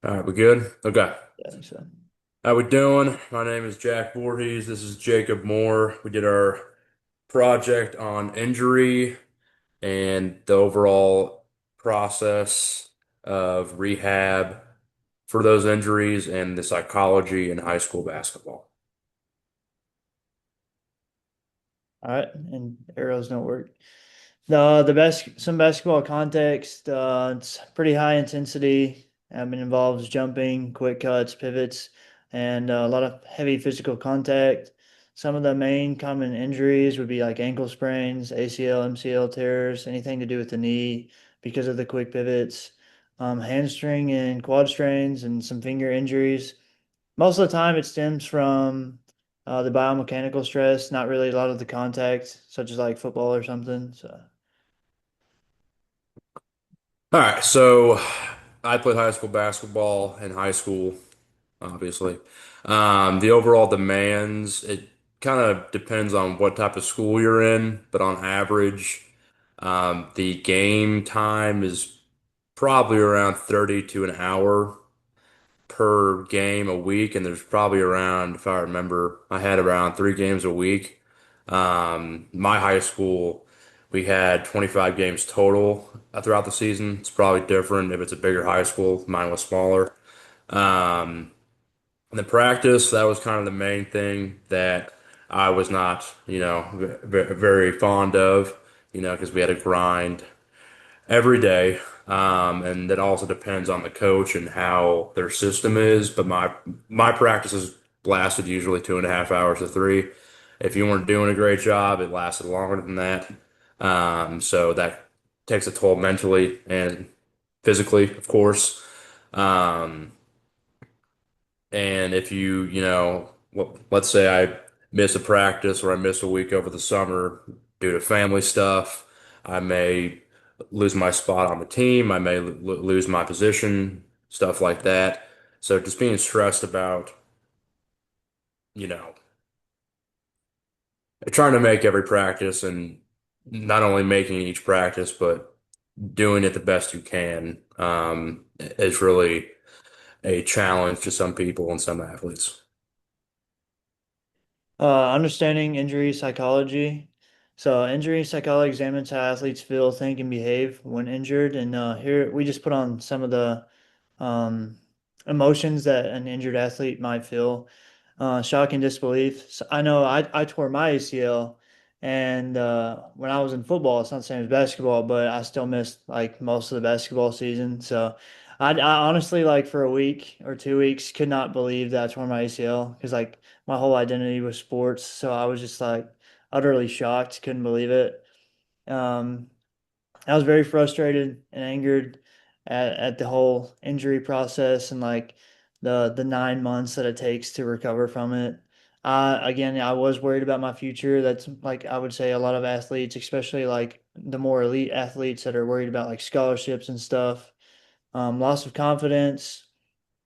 All right, we good? Okay. Yeah, I think so. How we doing? My name is Jack Voorhees. This is Jacob Moore. We did our project on injury and the overall process of rehab for those injuries and the psychology in high school basketball. All right, and arrows don't work. The best some basketball context. It's pretty high intensity. It involves jumping, quick cuts, pivots, and a lot of heavy physical contact. Some of the main common injuries would be like ankle sprains, ACL, MCL tears, anything to do with the knee because of the quick pivots, hamstring and quad strains, and some finger injuries. Most of the time, it stems from the biomechanical stress, not really a lot of the contact, such as like football or something. So, All right, so I played high school basketball in high school, obviously. The overall demands, it kind of depends on what type of school you're in, but on average, the game time is probably around 30 to an hour per game a week, and there's probably around, if I remember, I had around 3 games a week. My high school, we had 25 games total throughout the season. It's probably different if it's a bigger high school. Mine was smaller. Um, and the practice, that was kind of the main thing that I was not, very fond of, because we had to grind every day. And that also depends on the coach and how their system is. But my practices lasted usually 2.5 hours to three. If you weren't doing a great job, it lasted longer than that. So that takes a toll mentally and physically, of course. Um, and if let's say I miss a practice or I miss a week over the summer due to family stuff, I may lose my spot on the team. I may lose my position, stuff like that. So just being stressed about, you know, trying to make every practice and not only making each practice, but doing it the best you can, is really a challenge to some people and some athletes. understanding injury psychology. So, injury psychology examines how athletes feel, think, and behave when injured. And here we just put on some of the um, emotions that an injured athlete might feel. Shock and disbelief. So I know I tore my ACL, and when I was in football, it's not the same as basketball, but I still missed like most of the basketball season. So I honestly like for a week or 2 weeks could not believe that I tore my ACL because like my whole identity was sports. So I was just like utterly shocked, couldn't believe it. Um, I was very frustrated and angered at the whole injury process and like the 9 months that it takes to recover from it. Again, I was worried about my future. That's like I would say a lot of athletes, especially like the more elite athletes that are worried about like scholarships and stuff. Loss of confidence.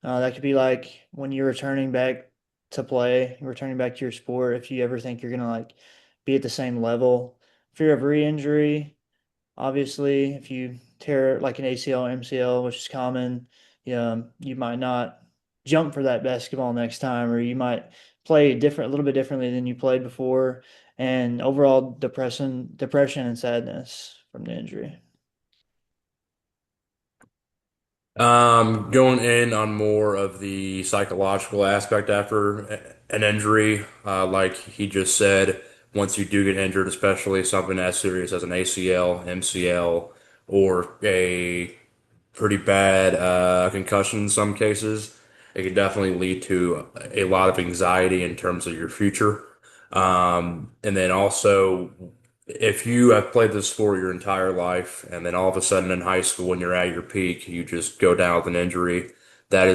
That could be like when you're returning back to play, returning back to your sport. If you ever think you're gonna like be at the same level, fear of re-injury. Obviously, if you tear like an ACL, MCL, which is common, you might not jump for that basketball next time, or you might play different, a little bit differently than you played before, and overall depression and sadness from the injury. Going in on more of the psychological aspect after an injury, like he just said, once you do get injured, especially something as serious as an ACL, MCL, or a pretty bad concussion in some cases, it can definitely lead to a lot of anxiety in terms of your future. And then also, if you have played this sport your entire life, and then all of a sudden in high school when you're at your peak, you just go down with an injury, that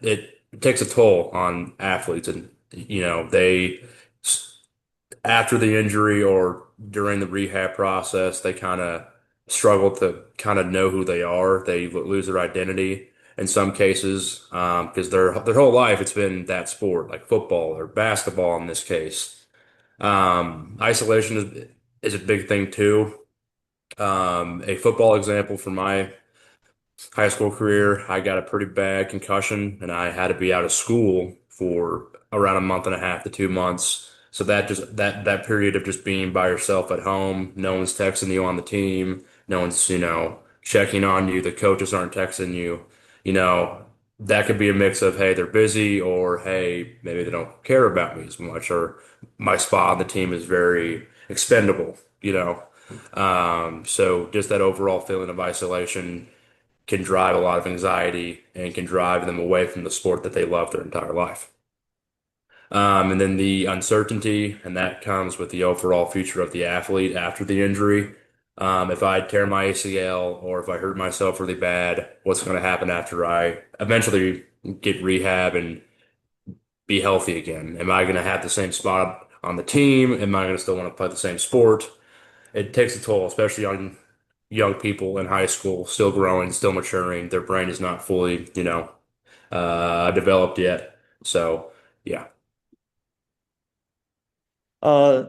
it takes a toll on athletes, and they after the injury or during the rehab process, they kind of struggle to kind of know who they are. They lose their identity in some cases, because their whole life it's been that sport, like football or basketball in this case. Isolation is a big thing too. A football example from my high school career, I got a pretty bad concussion and I had to be out of school for around a month and a half to 2 months. So that period of just being by yourself at home, no one's texting you on the team, no one's, checking on you, the coaches aren't texting you, you know, that could be a mix of, hey, they're busy, or hey, maybe they don't care about me as much, or my spot on the team is very expendable. So just that overall feeling of isolation can drive a lot of anxiety and can drive them away from the sport that they love their entire life. And then the uncertainty, and that comes with the overall future of the athlete after the injury. If I tear my ACL or if I hurt myself really bad, what's going to happen after I eventually get rehab and be healthy again? Am I going to have the same spot on the team? Am I going to still want to play the same sport? It takes a toll, especially on young people in high school, still growing, still maturing. Their brain is not fully, developed yet. So, yeah.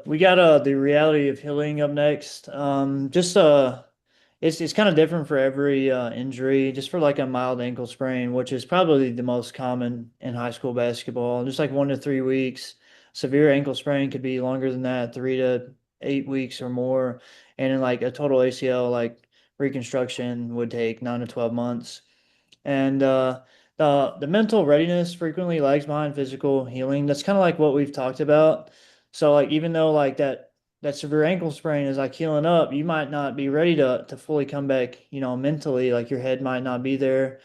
We got the reality of healing up next. Just it's kind of different for every injury. Just for like a mild ankle sprain, which is probably the most common in high school basketball, just like 1 to 3 weeks. Severe ankle sprain could be longer than that, 3 to 8 weeks or more. And in like a total ACL, like reconstruction would take 9 to 12 months. And the mental readiness frequently lags behind physical healing. That's kind of like what we've talked about. So like even though like that severe ankle sprain is like healing up, you might not be ready to fully come back, mentally. Like your head might not be there,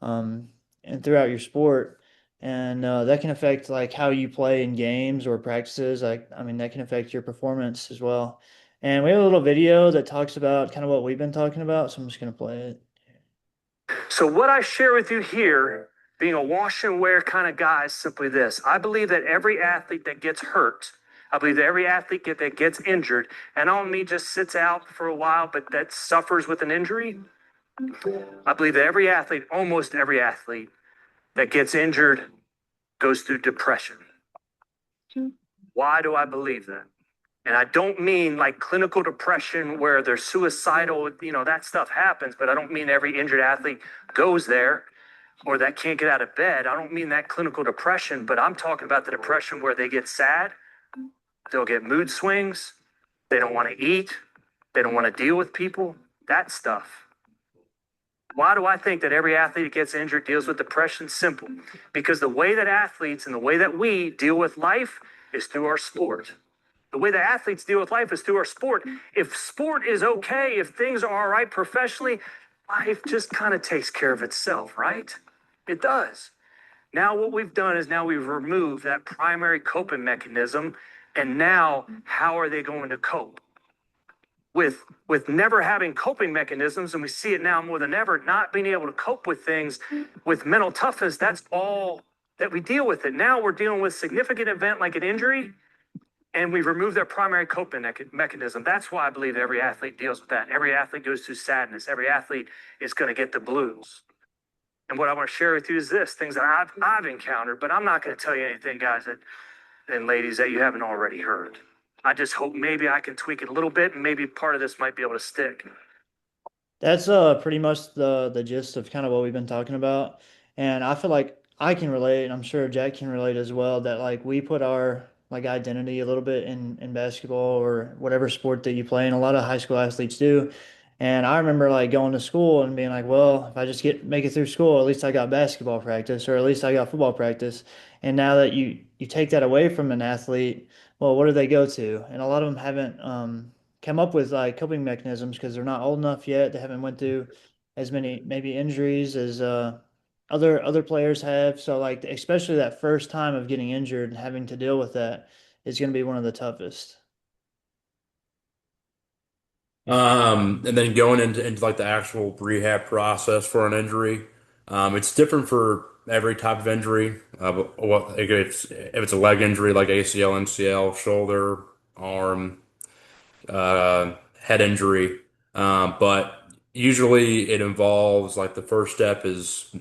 um, and throughout your sport. And that can affect like how you play in games or practices. Like I mean that can affect your performance as well. And we have a little video that talks about kind of what we've been talking about, so I'm just gonna play it. So, what I share with you here, being a wash and wear kind of guy, is simply this. I believe that every athlete that gets hurt, I believe that every athlete that gets injured, and I don't mean just sits out for a while, but that suffers with an injury. I believe that every athlete, almost every athlete that gets injured, goes through depression. Why do I believe that? And I don't mean like clinical depression where they're suicidal, that stuff happens, but I don't mean every injured athlete goes there or that can't get out of bed. I don't mean that clinical depression, but I'm talking about the depression where they get sad, they'll get mood swings, they don't want to eat, they don't want to deal with people, that stuff. Why do I think that every athlete that gets injured deals with depression? Simple. Because the way that athletes and the way that we deal with life is through our sport. The way that athletes deal with life is through our sport. If sport is okay, if things are all right professionally, life just kind of takes care of itself, right? It does. Now, what we've done is now we've removed that primary coping mechanism. And now, how are they going to cope? With never having coping mechanisms, and we see it now more than ever, not being able to cope with things with mental toughness, that's all that we deal with it. Now we're dealing with significant event like an injury, and we've removed their primary coping mechanism. That's why I believe every athlete deals with that. Every athlete goes through sadness. Every athlete is going to get the blues. And what I want to share with you is this, things that I've encountered, but I'm not going to tell you anything, guys and ladies, that you haven't already heard. I just hope maybe I can tweak it a little bit and maybe part of this might be able to stick. That's pretty much the gist of kind of what we've been talking about. And I feel like I can relate, and I'm sure Jack can relate as well, that like we put our like identity a little bit in basketball or whatever sport that you play, and a lot of high school athletes do. And I remember like going to school and being like, well, if I just make it through school, at least I got basketball practice or at least I got football practice. And now that you take that away from an athlete, well, what do they go to? And a lot of them haven't come up with like coping mechanisms because they're not old enough yet. They haven't went through as many maybe injuries as other players have. So like especially that first time of getting injured and having to deal with that is going to be one of the toughest. And then going into like the actual rehab process for an injury, it's different for every type of injury. If it's a leg injury like ACL, MCL, shoulder, arm, head injury, but usually it involves like the first step is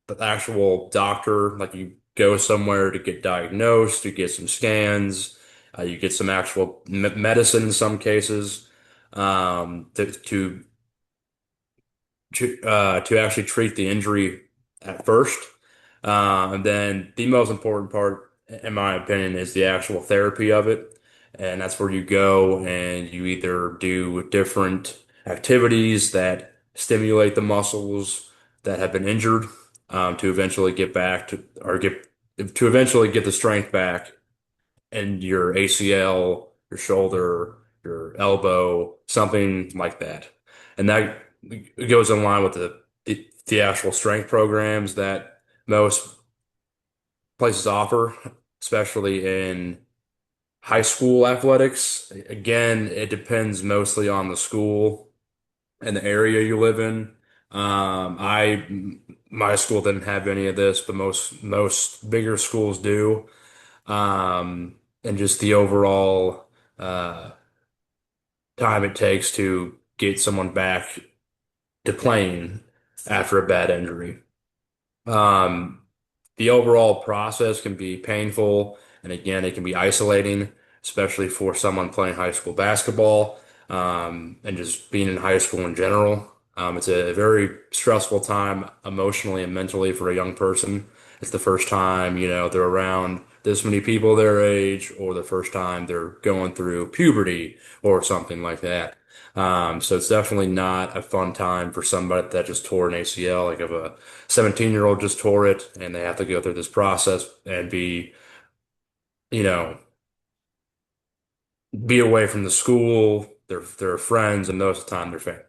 the actual doctor, like you go somewhere to get diagnosed, you get some scans, you get some actual medicine in some cases, to to actually treat the injury at first. And then the most important part, in my opinion, is the actual therapy of it. And that's where you go and you either do different activities that stimulate the muscles that have been injured, to eventually get back to, or get to eventually get the strength back in your ACL, your shoulder, your elbow, something like that. And that goes in line with the actual strength programs that most places offer, especially in high school athletics. Again, it depends mostly on the school and the area you live in. My school didn't have any of this, but most bigger schools do. And just the overall uh, time it takes to get someone back to playing after a bad injury. Um, the overall process can be painful, and again, it can be isolating, especially for someone playing high school basketball, and just being in high school in general. It's a very stressful time emotionally and mentally for a young person. It's the first time, they're around this many people their age, or the first time they're going through puberty or something like that. So it's definitely not a fun time for somebody that just tore an ACL, like if a 17-year-old just tore it and they have to go through this process and you know, be away from the school, their friends, and most of the time their family.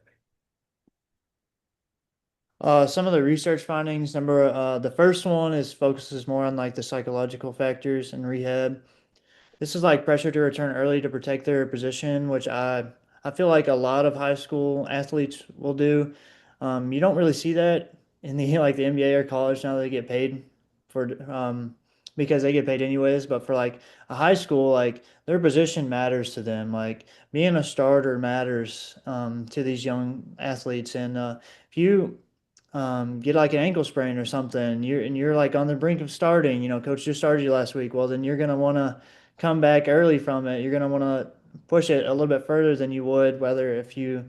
Some of the research findings, the first one is focuses more on like the psychological factors in rehab. This is like pressure to return early to protect their position, which I feel like a lot of high school athletes will do. You don't really see that in the like the NBA or college now. They get paid for because they get paid anyways. But for like a high school, like their position matters to them. Like being a starter matters to these young athletes. And if you get like an ankle sprain or something, you're like on the brink of starting. Coach just started you last week. Well, then you're gonna want to come back early from it. You're gonna want to push it a little bit further than you would whether if you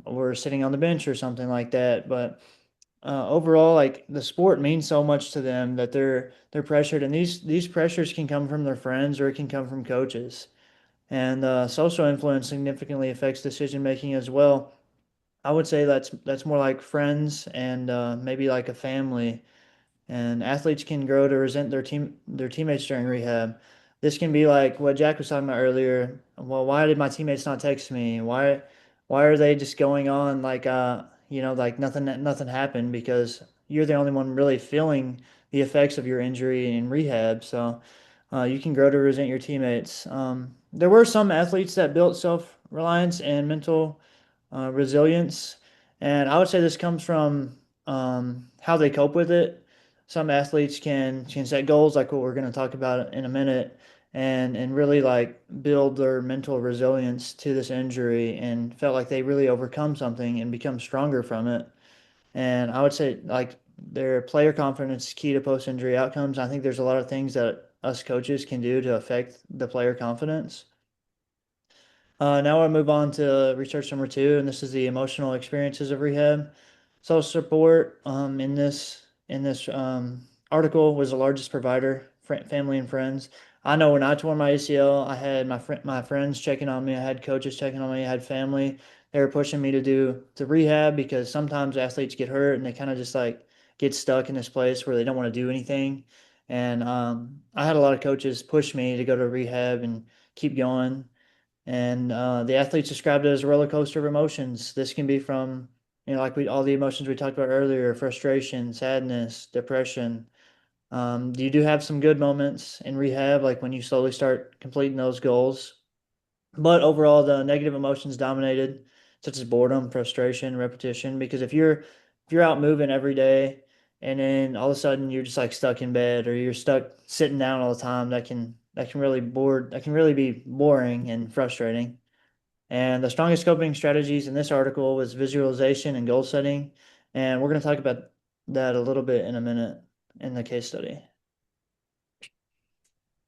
were sitting on the bench or something like that. But overall, like the sport means so much to them that they're pressured, and these pressures can come from their friends or it can come from coaches. And social influence significantly affects decision making as well. I would say that's more like friends and maybe like a family, and athletes can grow to resent their teammates during rehab. This can be like what Jack was talking about earlier. Well, why did my teammates not text me? Why are they just going on like like nothing happened, because you're the only one really feeling the effects of your injury in rehab. So you can grow to resent your teammates. There were some athletes that built self-reliance and mental resilience, and I would say this comes from how they cope with it. Some athletes can set goals like what we're going to talk about in a minute, and really like build their mental resilience to this injury and felt like they really overcome something and become stronger from it. And I would say like their player confidence is key to post-injury outcomes. I think there's a lot of things that us coaches can do to affect the player confidence. Now I'll move on to research number two, and this is the emotional experiences of rehab. Social support in this article was the largest provider, family and friends. I know when I tore my ACL, I had my friends checking on me, I had coaches checking on me, I had family. They were pushing me to do the rehab because sometimes athletes get hurt and they kind of just like get stuck in this place where they don't want to do anything. And I had a lot of coaches push me to go to rehab and keep going. And the athletes described it as a roller coaster of emotions. This can be from, like all the emotions we talked about earlier, frustration, sadness, depression. You do have some good moments in rehab, like when you slowly start completing those goals. But overall, the negative emotions dominated, such as boredom, frustration, repetition. Because if you're out moving every day, and then all of a sudden you're just like stuck in bed or you're stuck sitting down all the time, that can really be boring and frustrating. And the strongest coping strategies in this article was visualization and goal setting. And we're going to talk about that a little bit in a minute in the case study.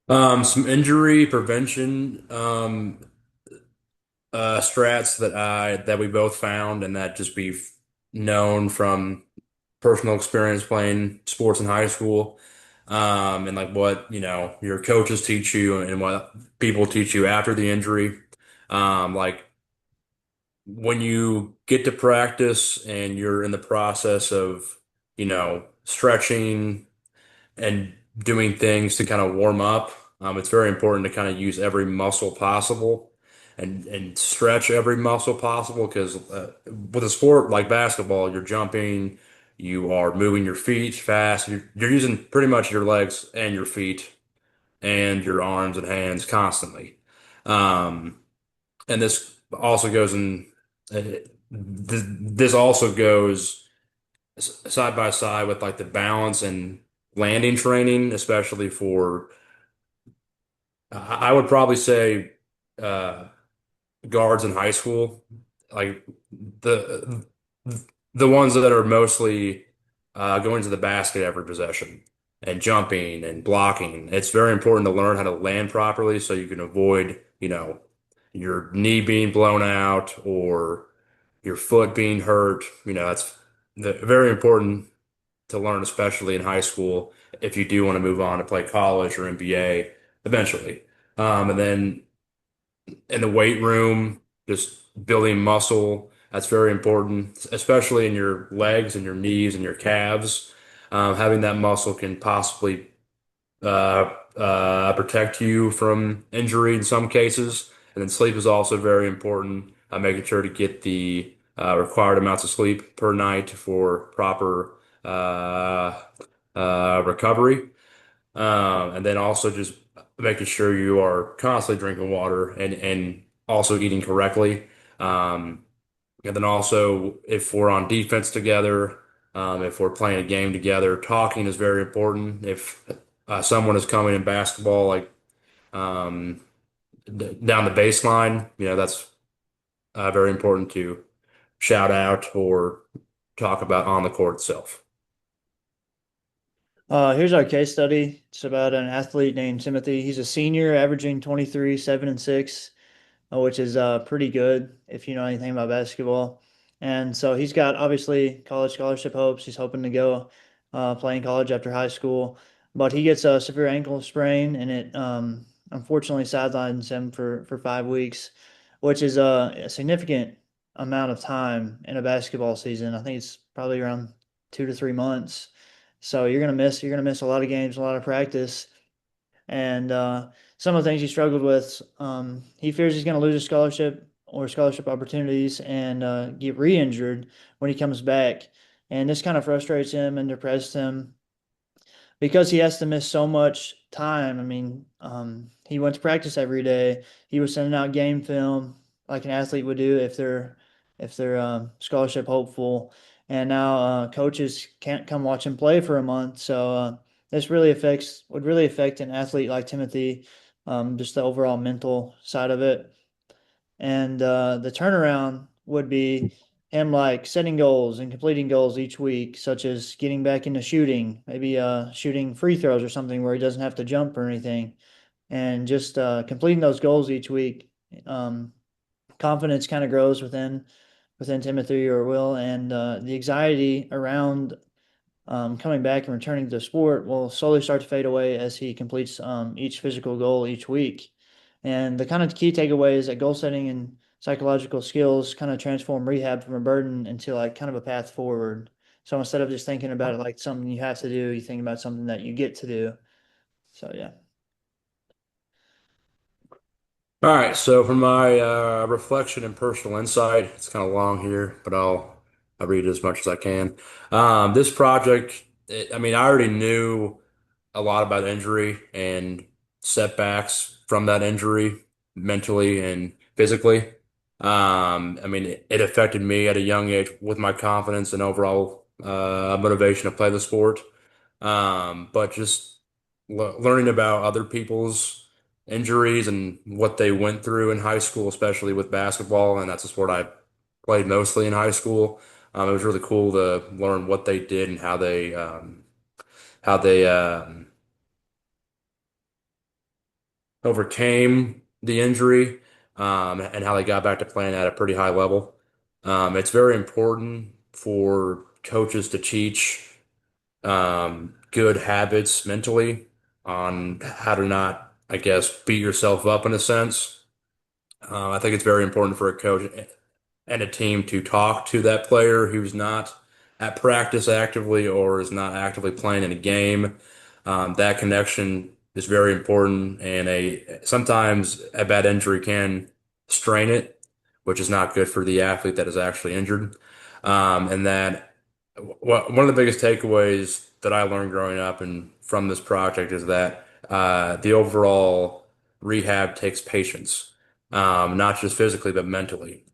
Some injury prevention strats that we both found, and that just be known from personal experience playing sports in high school, and like what, your coaches teach you and what people teach you after the injury. Like when you get to practice and you're in the process of, stretching and doing things to kind of warm up, it's very important to kind of use every muscle possible and stretch every muscle possible because with a sport like basketball, you're jumping, you are moving your feet fast, you're using pretty much your legs and your feet and your arms and hands constantly. Um, and this also goes in, uh, this also goes side by side with like the balance and landing training, especially for, I would probably say, uh, guards in high school, like the the ones that are mostly going to the basket every possession and jumping and blocking. It's very important to learn how to land properly so you can avoid, your knee being blown out or your foot being hurt. That's very important to learn, especially in high school, if you do want to move on to play college or NBA eventually. And then in the weight room, just building muscle, that's very important, especially in your legs and your knees and your calves. Having that muscle can possibly protect you from injury in some cases. And then sleep is also very important, making sure to get the required amounts of sleep per night for proper uh, recovery. And then also just making sure you are constantly drinking water and also eating correctly. Um, and then also, if we're on defense together, if we're playing a game together, talking is very important. If someone is coming in basketball, like um, down the baseline, that's very important to shout out or talk about on the court itself. Here's our case study. It's about an athlete named Timothy. He's a senior, averaging 23, 7 and 6, which is pretty good if you know anything about basketball. And so he's got obviously college scholarship hopes. He's hoping to go play in college after high school, but he gets a severe ankle sprain, and it unfortunately sidelines him for 5 weeks, which is a significant amount of time in a basketball season. I think it's probably around 2 to 3 months. So you're gonna miss a lot of games, a lot of practice, and some of the things he struggled with. He fears he's going to lose his scholarship or scholarship opportunities and get re-injured when he comes back, and this kind of frustrates him and depresses him because he has to miss so much time. I mean, he went to practice every day. He was sending out game film like an athlete would do if they're scholarship hopeful. And now coaches can't come watch him play for a month. So this would really affect an athlete like Timothy, just the overall mental side of it. And the turnaround would be him like setting goals and completing goals each week, such as getting back into shooting, maybe shooting free throws or something where he doesn't have to jump or anything, and just completing those goals each week. Um, Confidence kind of grows within Timothy or Will, and the anxiety around coming back and returning to the sport will slowly start to fade away as he completes each physical goal each week. And the kind of key takeaway is that goal setting and psychological skills kind of transform rehab from a burden into like kind of a path forward. So instead of just thinking about it like something you have to do, you think about something that you get to do. So yeah. All right, so for my reflection and personal insight, it's kind of long here, but I'll read as much as I can. This project, I mean, I already knew a lot about injury and setbacks from that injury, mentally and physically. I mean, it affected me at a young age with my confidence and overall motivation to play the sport. But just learning about other people's injuries and what they went through in high school, especially with basketball, and that's a sport I played mostly in high school. It was really cool to learn what they did and how they overcame the injury, and how they got back to playing at a pretty high level. It's very important. for coaches to teach good habits mentally on how to not, I guess, beat yourself up in a sense. I think it's very important for a coach and a team to talk to that player who's not at practice actively or is not actively playing in a game. That connection is very important, and a sometimes a bad injury can strain it, which is not good for the athlete that is actually injured. And that one of the biggest takeaways that I learned growing up and from this project is that the overall rehab takes patience, not just physically but mentally.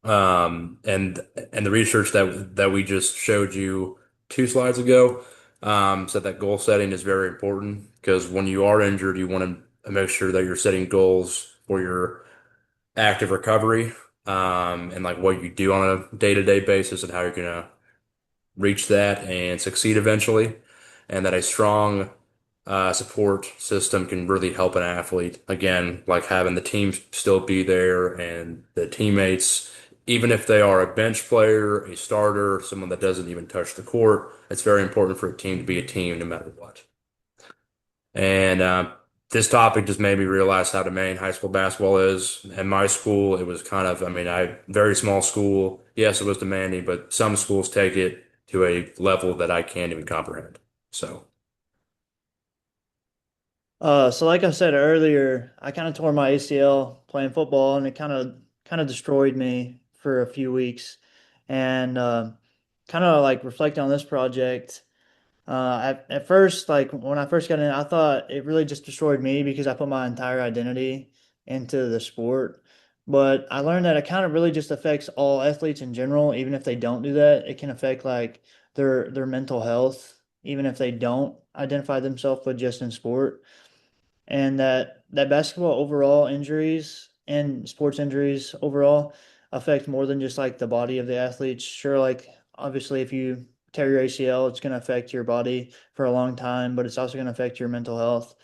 And the research that we just showed you 2 slides ago said that goal setting is very important because when you are injured, you want to make sure that you're setting goals for your active recovery, and like what you do on a day-to-day basis and how you're gonna reach that and succeed eventually, and that a strong support system can really help an athlete. Again, like having the team still be there and the teammates, even if they are a bench player, a starter, someone that doesn't even touch the court, it's very important for a team to be a team no matter what. And this topic just made me realize how demanding high school basketball is. At my school, it was kind of, I mean, very small school. Yes, it was demanding, but some schools take it to a level that I can't even comprehend. So, So like I said earlier, I kind of tore my ACL playing football, and it kind of destroyed me for a few weeks. And kind of like reflecting on this project, at first, like when I first got in, I thought it really just destroyed me because I put my entire identity into the sport. But I learned that it kind of really just affects all athletes in general. Even if they don't do that, it can affect like their mental health, even if they don't identify themselves with just in sport. And that basketball overall injuries and sports injuries overall affect more than just like the body of the athletes. Sure, like obviously if you tear your ACL, it's going to affect your body for a long time, but it's also going to affect your mental health.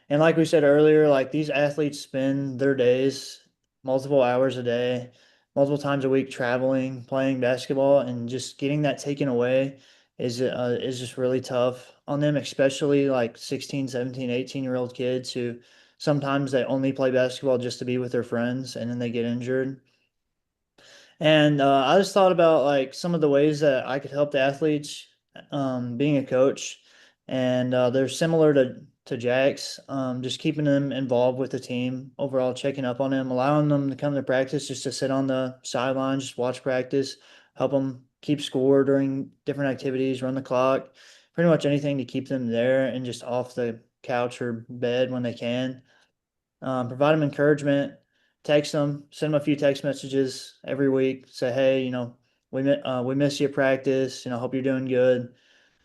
And like we said earlier, like these athletes spend their days multiple hours a day, multiple times a week traveling, playing basketball, and just getting that taken away is just really tough on them, especially like 16, 17, 18-year-old kids who sometimes they only play basketball just to be with their friends and then they get injured. And I just thought about like some of the ways that I could help the athletes, being a coach, and they're similar to Jack's. Just keeping them involved with the team overall, checking up on them, allowing them to come to practice, just to sit on the sideline, just watch practice, help them keep score during different activities, run the clock, pretty much anything to keep them there and just off the couch or bed when they can. Provide them encouragement, text them, send them a few text messages every week. Say, hey, we miss you at practice. Hope you're doing good.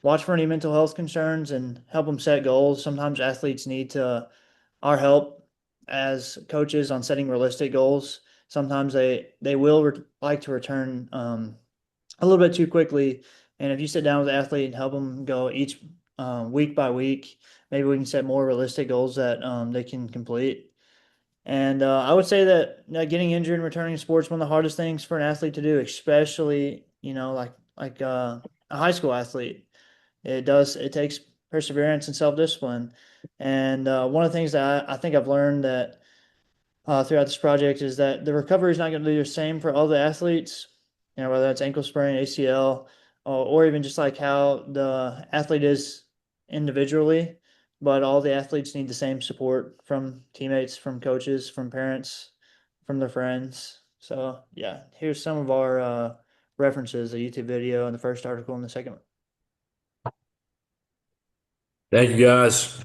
Watch for any mental health concerns and help them set goals. Sometimes athletes need our help as coaches on setting realistic goals. Sometimes they will like to return a little bit too quickly. And if you sit down with the athlete and help them go each week by week, maybe we can set more realistic goals that they can complete. And I would say that getting injured and returning to sports is one of the hardest things for an athlete to do, especially like a high school athlete. It takes perseverance and self discipline. And one of the things that I think I've learned that throughout this project is that the recovery is not going to be the same for all the athletes. Whether that's ankle sprain, ACL, or even just like how the athlete is individually. But all the athletes need the same support from teammates, from coaches, from parents, from their friends. So yeah, here's some of our references: the YouTube video and the first article and the second one. thank you guys.